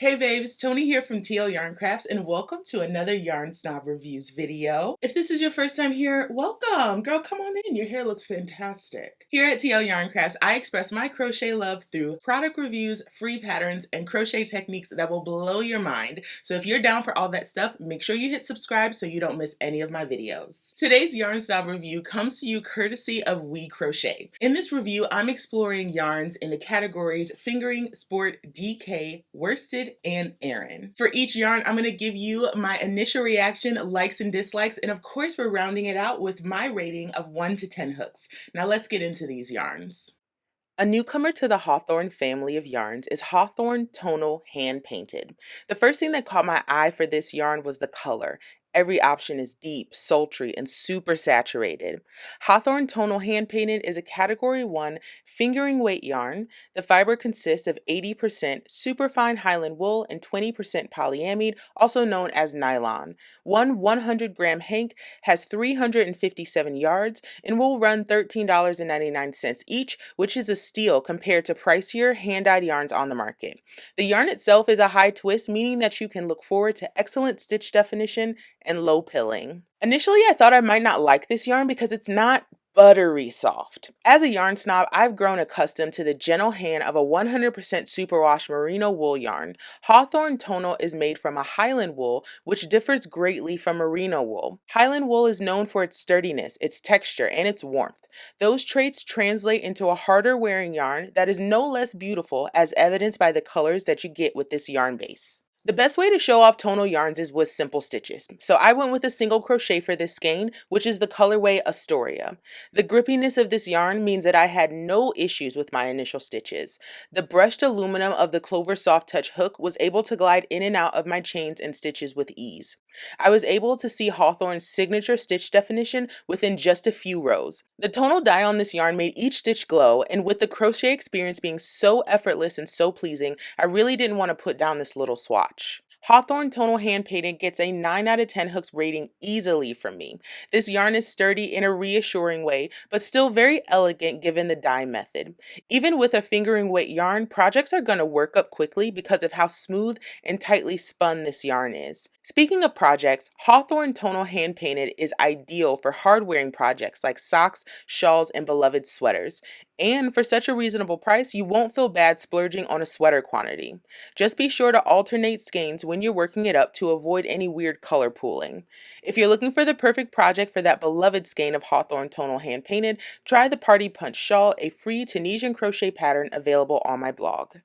Hey babes, Tony here from TL Yarn Crafts and welcome to another Yarn Snob Reviews video. If this is your first time here, welcome! Girl, come on in, your hair looks fantastic. Here at TL Yarn Crafts, I express my crochet love through product reviews, free patterns, and crochet techniques that will blow your mind. So if you're down for all that stuff, make sure you hit subscribe so you don't miss any of my videos. Today's Yarn Snob review comes to you courtesy of WeCrochet. In this review, I'm exploring yarns in the categories fingering, sport, DK, worsted, and Aran. For each yarn, I'm going to give you my initial reaction, likes and dislikes, and of course we're rounding it out with my rating of 1 to 10 hooks. Now let's get into these yarns. A newcomer to the Hawthorne family of yarns is Hawthorne Tonal Hand Painted. The first thing that caught my eye for this yarn was the color. Every option is deep, sultry, and super saturated. Hawthorne Tonal Hand Painted is a Category 1 fingering weight yarn. The fiber consists of 80% superfine Highland wool and 20% polyamide, also known as nylon. One 100-gram hank has 357 yards and will run $13.99 each, which is a steal compared to pricier hand-dyed yarns on the market. The yarn itself is a high twist, meaning that you can look forward to excellent stitch definition and low pilling. Initially, I thought I might not like this yarn because it's not buttery soft. As a yarn snob, I've grown accustomed to the gentle hand of a 100% superwash merino wool yarn. Hawthorne Tonal is made from a Highland wool, which differs greatly from merino wool. Highland wool is known for its sturdiness, its texture, and its warmth. Those traits translate into a harder wearing yarn that is no less beautiful, as evidenced by the colors that you get with this yarn base. The best way to show off tonal yarns is with simple stitches. So I went with a single crochet for this skein, which is the colorway Astoria. The grippiness of this yarn means that I had no issues with my initial stitches. The brushed aluminum of the Clover Soft Touch hook was able to glide in and out of my chains and stitches with ease. I was able to see Hawthorne's signature stitch definition within just a few rows. The tonal dye on this yarn made each stitch glow, and with the crochet experience being so effortless and so pleasing, I really didn't want to put down this little swatch. Hawthorne Tonal Hand Painted gets a 9 out of 10 hooks rating easily from me. This yarn is sturdy in a reassuring way, but still very elegant given the dye method. Even with a fingering weight yarn, projects are going to work up quickly because of how smooth and tightly spun this yarn is. Speaking of projects, Hawthorne Tonal Hand Painted is ideal for hard-wearing projects like socks, shawls, and beloved sweaters. And for such a reasonable price, you won't feel bad splurging on a sweater quantity. Just be sure to alternate skeins when you're working it up to avoid any weird color pooling. If you're looking for the perfect project for that beloved skein of Hawthorne Tonal Hand Painted, try the Party Punch Shawl, a free Tunisian crochet pattern available on my blog.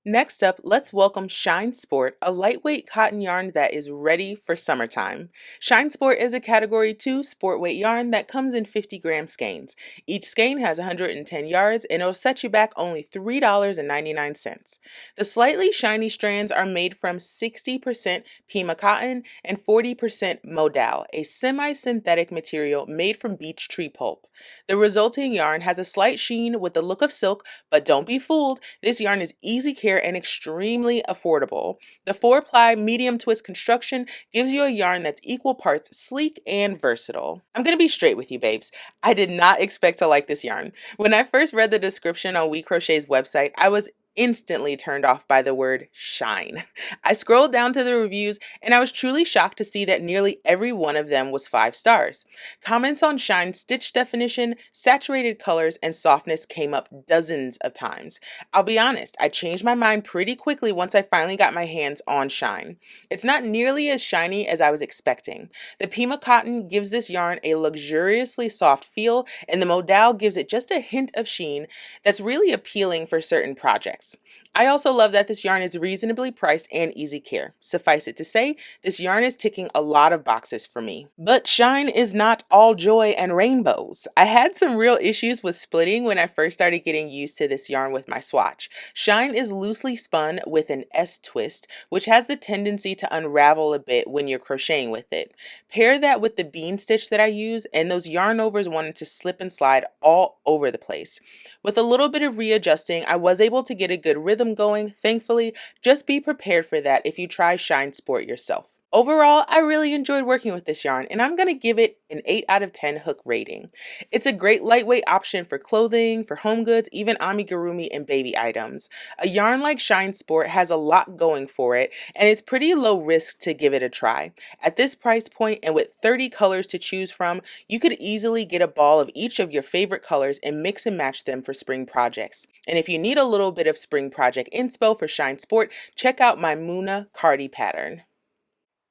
Next up, let's welcome Shine Sport, a lightweight cotton yarn that is ready for summertime. Shine Sport is a Category 2 sport weight yarn that comes in 50-gram skeins. Each skein has 110 yards and it'll set you back only $3.99. The slightly shiny strands are made from 60% Pima cotton and 40% modal, a semi-synthetic material made from beech tree pulp. The resulting yarn has a slight sheen with the look of silk, but don't be fooled, this yarn is easy care and extremely affordable. The 4-ply medium twist construction gives you a yarn that's equal parts sleek and versatile. I'm gonna be straight with you, babes. I did not expect to like this yarn. When I first read the description on WeCrochet's website, I was instantly turned off by the word shine. I scrolled down to the reviews and I was truly shocked to see that nearly every one of them was 5 stars. Comments on Shine's stitch definition, saturated colors, and softness came up dozens of times. I'll be honest, I changed my mind pretty quickly once I finally got my hands on Shine. It's not nearly as shiny as I was expecting. The Pima cotton gives this yarn a luxuriously soft feel, and the modal gives it just a hint of sheen that's really appealing for certain projects. I also love that this yarn is reasonably priced and easy care. Suffice it to say, this yarn is ticking a lot of boxes for me. But Shine is not all joy and rainbows. I had some real issues with splitting when I first started getting used to this yarn with my swatch. Shine is loosely spun with an S twist, which has the tendency to unravel a bit when you're crocheting with it. Pair that with the bean stitch that I use, and those yarn overs wanted to slip and slide all over the place. With a little bit of readjusting, I was able to get a good rhythm going. Thankfully, just be prepared for that if you try Shine Sport yourself. Overall, I really enjoyed working with this yarn, and I'm going to give it an 8 out of 10 hook rating. It's a great lightweight option for clothing, for home goods, even amigurumi and baby items. A yarn like Shine Sport has a lot going for it, and it's pretty low risk to give it a try. At this price point and with 30 colors to choose from, you could easily get a ball of each of your favorite colors and mix and match them for spring projects. And if you need a little bit of spring project inspo for Shine Sport, check out my Muna Cardi pattern.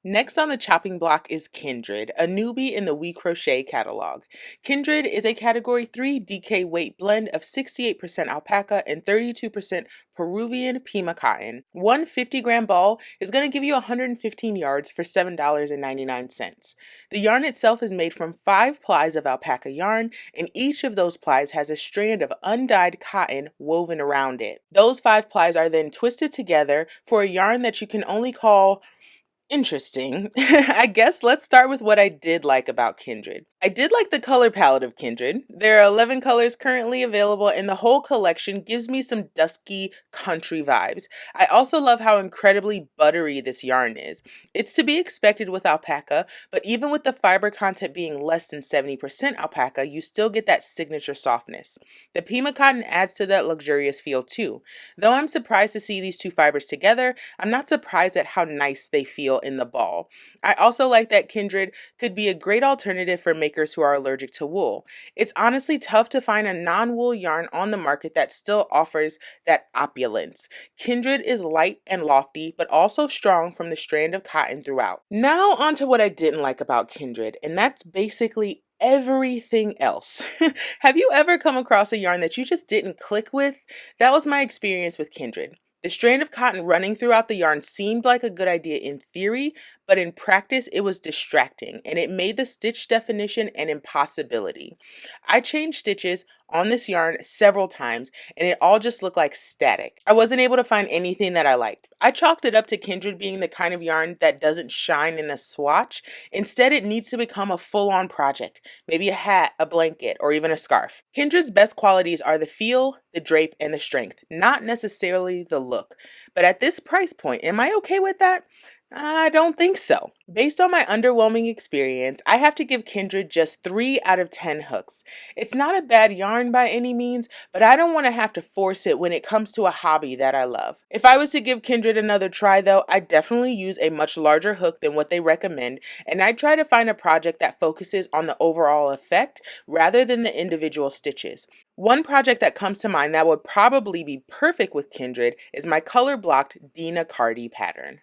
Next on the chopping block is Kindred, a newbie in the WeCrochet catalog. Kindred is a Category 3 DK weight blend of 68% alpaca and 32% Peruvian Pima cotton. One 50-gram ball is going to give you 115 yards for $7.99. The yarn itself is made from 5 plies of alpaca yarn, and each of those plies has a strand of undyed cotton woven around it. Those 5 plies are then twisted together for a yarn that you can only call interesting. I guess let's start with what I did like about Kindred. I did like the color palette of Kindred. There are 11 colors currently available, and the whole collection gives me some dusky country vibes. I also love how incredibly buttery this yarn is. It's to be expected with alpaca, but even with the fiber content being less than 70% alpaca, you still get that signature softness. The Pima cotton adds to that luxurious feel too. Though I'm surprised to see these two fibers together, I'm not surprised at how nice they feel in the ball. I also like that Kindred could be a great alternative for makers who are allergic to wool. It's honestly tough to find a non-wool yarn on the market that still offers that opulence. Kindred is light and lofty, but also strong from the strand of cotton throughout. Now on to what I didn't like about Kindred, and that's basically everything else. Have you ever come across a yarn that you just didn't click with? That was my experience with Kindred. The strand of cotton running throughout the yarn seemed like a good idea in theory, but in practice it was distracting and it made the stitch definition an impossibility. I changed stitches on this yarn several times and it all just looked like static. I wasn't able to find anything that I liked. I chalked it up to Kindred being the kind of yarn that doesn't shine in a swatch. Instead, it needs to become a full-on project, maybe a hat, a blanket, or even a scarf. Kindred's best qualities are the feel, the drape, and the strength, not necessarily the look. But at this price point, am I okay with that? I don't think so. Based on my underwhelming experience, I have to give Kindred just 3 out of 10 hooks. It's not a bad yarn by any means, but I don't want to have to force it when it comes to a hobby that I love. If I was to give Kindred another try though, I'd definitely use a much larger hook than what they recommend, and I'd try to find a project that focuses on the overall effect rather than the individual stitches. One project that comes to mind that would probably be perfect with Kindred is my color-blocked Dina Cardi pattern.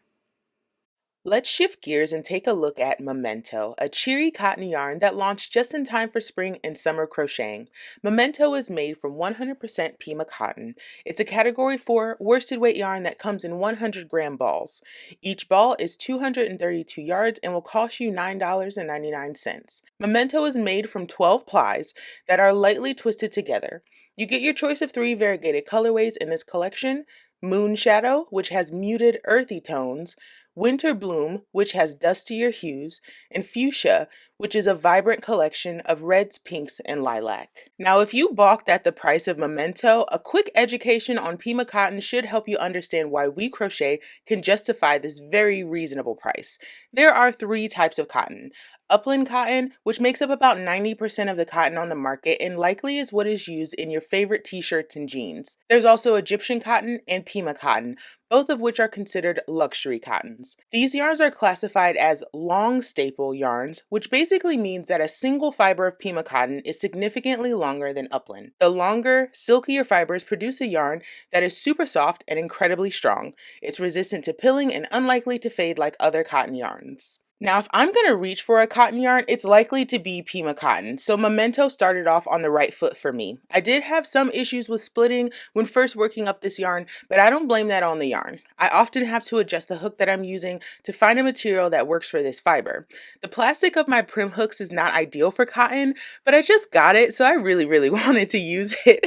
Let's shift gears and take a look at Memento, a cheery cotton yarn that launched just in time for spring and summer crocheting. Memento is made from 100% Pima cotton. It's a Category 4 worsted weight yarn that comes in 100-gram balls. Each ball is 232 yards and will cost you $9.99. Memento is made from 12 plies that are lightly twisted together. You get your choice of 3 variegated colorways in this collection: Moon Shadow, which has muted earthy tones; Winter Bloom, which has dustier hues; and Fuchsia, which is a vibrant collection of reds, pinks, and lilac. Now, if you balked at the price of Memento, a quick education on Pima cotton should help you understand why WeCrochet can justify this very reasonable price. There are 3 types of cotton. Upland cotton, which makes up about 90% of the cotton on the market and likely is what is used in your favorite t-shirts and jeans. There's also Egyptian cotton and Pima cotton, both of which are considered luxury cottons. These yarns are classified as long staple yarns, which basically means that a single fiber of Pima cotton is significantly longer than upland. The longer, silkier fibers produce a yarn that is super soft and incredibly strong. It's resistant to pilling and unlikely to fade like other cotton yarns. Now, if I'm going to reach for a cotton yarn, it's likely to be Pima cotton, so Memento started off on the right foot for me. I did have some issues with splitting when first working up this yarn, but I don't blame that on the yarn. I often have to adjust the hook that I'm using to find a material that works for this fiber. The plastic of my prim hooks is not ideal for cotton, but I just got it, so I really wanted to use it.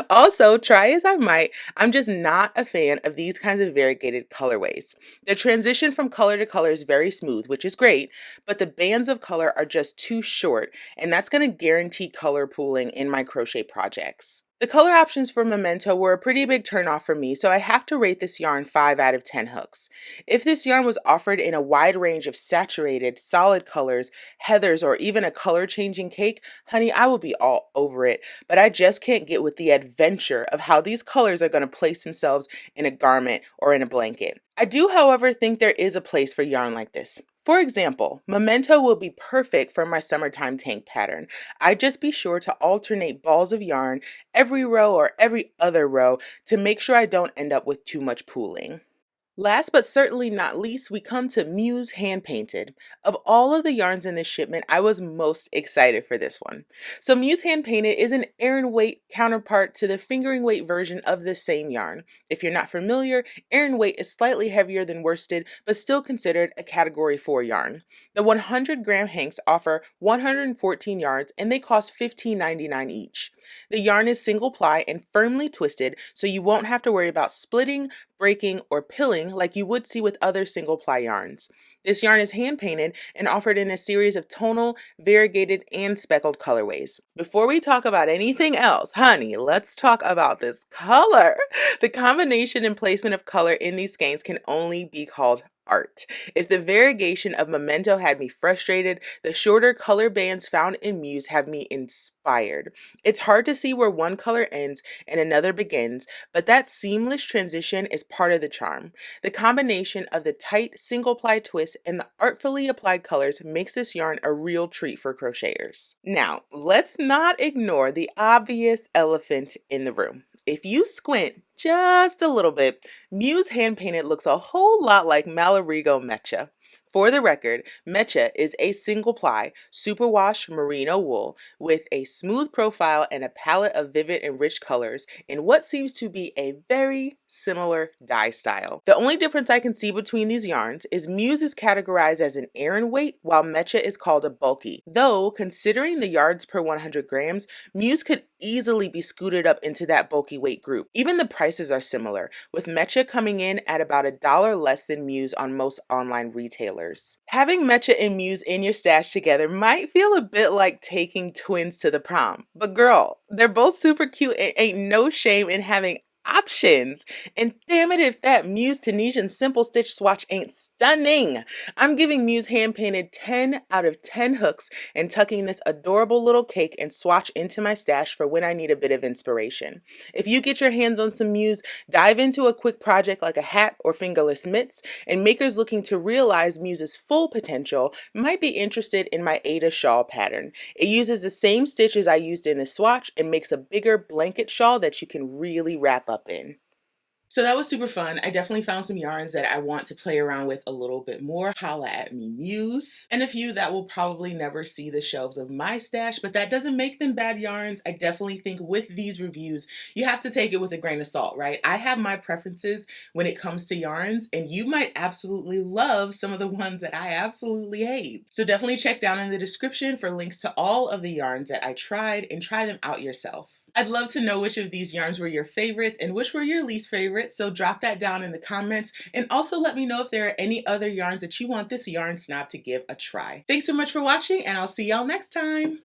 Also, try as I might, I'm just not a fan of these kinds of variegated colorways. The transition from color to color is very smooth, which which is great, but the bands of color are just too short, and that's going to guarantee color pooling in my crochet projects. The color options for Memento were a pretty big turnoff for me, so I have to rate this yarn 5 out of 10 hooks. If this yarn was offered in a wide range of saturated, solid colors, heathers, or even a color-changing cake, honey, I will be all over it, but I just can't get with the adventure of how these colors are going to place themselves in a garment or in a blanket. I do, however, think there is a place for yarn like this. For example, Memento will be perfect for my summertime tank pattern. I'd just be sure to alternate balls of yarn every row or every other row to make sure I don't end up with too much pooling. Last but certainly not least, we come to Muse Hand Painted. Of all of the yarns in this shipment, I was most excited for this one. So Muse Hand Painted is an Aran weight counterpart to the fingering weight version of this same yarn. If you're not familiar, Aran weight is slightly heavier than worsted, but still considered a category 4 yarn. The 100-gram hanks offer 114 yards and they cost $15.99 each. The yarn is single ply and firmly twisted, so you won't have to worry about splitting, breaking, or pilling like you would see with other single ply yarns. This yarn is hand painted and offered in a series of tonal, variegated, and speckled colorways. Before we talk about anything else, honey, let's talk about this color. The combination and placement of color in these skeins can only be called art. If the variegation of Memento had me frustrated, the shorter color bands found in Muse have me inspired. It's hard to see where one color ends and another begins, but that seamless transition is part of the charm. The combination of the tight single ply twist and the artfully applied colors makes this yarn a real treat for crocheters. Now, let's not ignore the obvious elephant in the room. If you squint just a little bit, Muse Hand Painted looks a whole lot like Malarigo Mecha. For the record, Mecha is a single ply, superwash merino wool with a smooth profile and a palette of vivid and rich colors in what seems to be a very similar dye style. The only difference I can see between these yarns is Muse is categorized as an Aran weight while Mecha is called a bulky. Though, considering the yards per 100 grams, Muse could easily be scooted up into that bulky weight group. Even the prices are similar, with Mecha coming in at about $1 less than Muse on most online retailers. Having Mecha and Muse in your stash together might feel a bit like taking twins to the prom, but girl, they're both super cute and ain't no shame in having options. And damn it if that Muse Tunisian simple stitch swatch ain't stunning. I'm giving Muse Hand Painted 10 out of 10 hooks and tucking this adorable little cake and swatch into my stash for when I need a bit of inspiration. If you get your hands on some Muse, dive into a quick project like a hat or fingerless mitts, and makers looking to realize Muse's full potential might be interested in my Ada shawl pattern. It uses the same stitches I used in the swatch and makes a bigger blanket shawl that you can really wrap up in. So that was super fun. I definitely found some yarns that I want to play around with a little bit more. Holla at me, Muse. And a few that will probably never see the shelves of my stash, but that doesn't make them bad yarns. I definitely think with these reviews, you have to take it with a grain of salt, right? I have my preferences when it comes to yarns, and you might absolutely love some of the ones that I absolutely hate. So definitely check down in the description for links to all of the yarns that I tried and try them out yourself. I'd love to know which of these yarns were your favorites and which were your least favorites, so drop that down in the comments, and also let me know if there are any other yarns that you want this yarn snob to give a try. Thanks so much for watching, and I'll see y'all next time.